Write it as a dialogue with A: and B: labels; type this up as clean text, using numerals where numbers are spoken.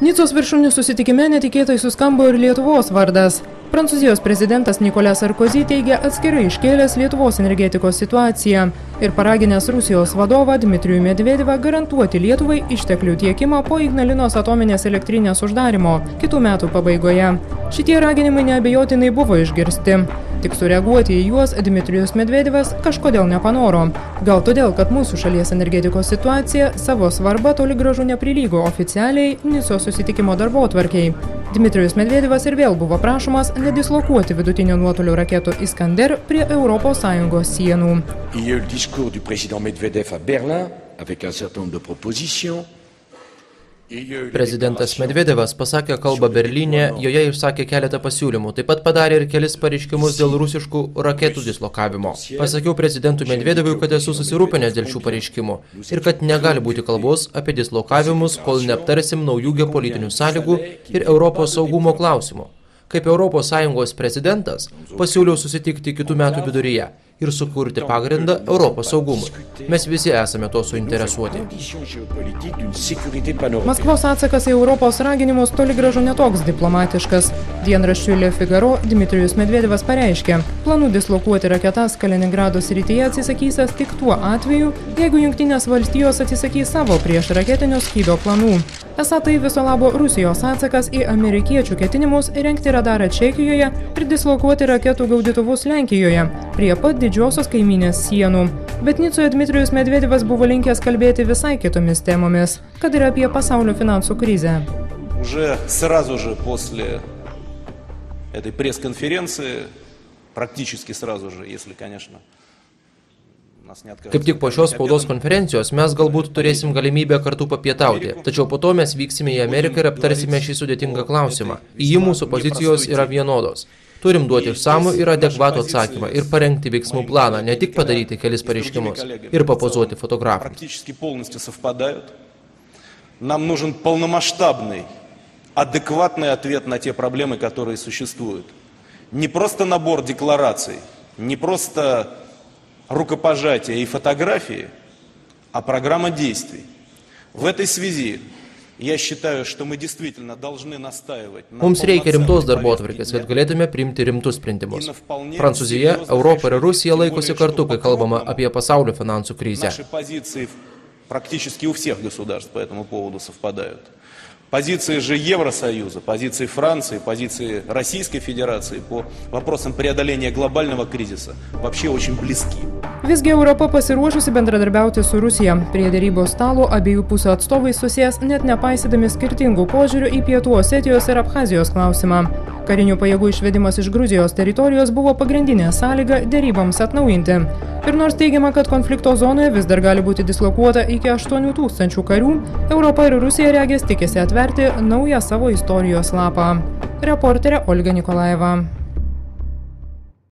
A: Nicos viršūnių susitikime netikėtai suskambo ir Lietuvos vardas. Prancūzijos prezidentas Nicolas Sarkozy teigia atskirai iškėlęs Lietuvos energetikos situaciją ir paraginęs Rusijos vadovą Dmitrijų Medvedevą garantuoti Lietuvai išteklių tiekimą po Ignalinos atominės elektrinės uždarimo kitų metų pabaigoje. Šitie raginimai neabejotinai buvo išgirsti. Tik sureaguoti į juos Dmitrijus Medvedevas kažkodėl nepanoro. Gal todėl, kad mūsų šalies energetikos situacija savo svarbą toli gražu neprilygo oficialiai Nicos susitikimo darbotvarkei. Dmitrijus Medvedevas ir vėl buvo prašomas nedislokuoti vidutinio nuotolio raketų Iskander prie ES sienų.
B: Il y a eu le discours du président Medvedev à Berlin avec un certain nombre de propositions.
C: Prezidentas Medvedevas pasakė kalbą Berlyne, joje išsakė keletą pasiūlymų, taip pat padarė ir kelis pareiškimus dėl rusiškų raketų dislokavimo. Pasakiau prezidentui Medvedevui, kad esu susirūpinęs dėl šių pareiškimų ir kad negali būti kalbos apie dislokavimus, kol neaptarsim naujų geopolitinių sąlygų ir Europos saugumo klausimų. Kaip ES prezidentas pasiūliau susitikti kitų metų viduryje ir sukurti pagrindą Europos saugumui. Mes visi esame to suinteresuoti.
A: Maskvos atsakas į Europos raginimus toli gražu netoks diplomatiškas. Dienraščiui Le Figaro Dmitrijus Medvedevas pareiškė, planų dislokuoti raketas Kaliningrado srityje atsisakysęs tik tuo atveju, jeigu Jungtinės valstijos atsisakys savo priešraketinio skydo planų. Esą tai viso labo Rusijos atsakas į amerikiečių ketinimus įrengti radarą Čekijoje ir dislokuoti raketų gaudytuvus Lenkijoje, prie pat didžiosios kaimynės sienų. Bet Nicoje Dmitrijus Medvedevas buvo linkęs kalbėti visai kitomis temomis, kad ir apie pasaulio finansų krizę.
D: Уже сразу же после этой пресс-конференции, практически сразу же, если, конечно,
C: Kaip tik po šios spaudos konferencijos mes galbūt turėsim galimybę kartu papietauti, tačiau po to mes vyksime į Ameriką ir aptarsime šį sudėtingą klausimą. Į jį mūsų pozicijos yra vienodos. Turim duoti išsamų ir adekvatų atsakymą ir parengti veiksmų planą, ne tik padaryti kelis pareiškimus ir papozuoti fotografams.
D: Нам нужен полномасштабный, адекватный ответ на те проблемы, которые существуют. Не просто набор деклараций, не просто рукопожатия и фотографии, а программа действий. В этой связи я считаю, что мы действительно должны настаивать на
C: Mums reikia rimtos darbotvarkės, kad galėtume priimti rimtus sprendimus. Prancūzija, Europa ir Rusija laikosi kartu, kai kalbama apie pasaulio finansų krizę.
D: Наши позиции практически у всех государств по этому поводу совпадают. Позиции же Евросоюза, позиции Франции, позиции Российской Федерации по вопросам преодоления глобального кризиса вообще очень близки.
A: Visgi Europa pasiruošusi bendradarbiauti su Rusija. Prie derybos stalo abiejų pusių atstovai susės net nepaisydami skirtingų požiūrių į Pietų Osetijos ir Abchazijos klausimą. Karinių pajėgų išvedimas iš Gruzijos teritorijos buvo pagrindinė sąlyga deryboms atnaujinti. Ir nors teigiama, kad konflikto zonoje vis dar gali būti dislokuota iki 8000 karių, Europa ir Rusija regis tikisi atverti naują savo istorijos lapą. Reporterė Olga Nikolaeva.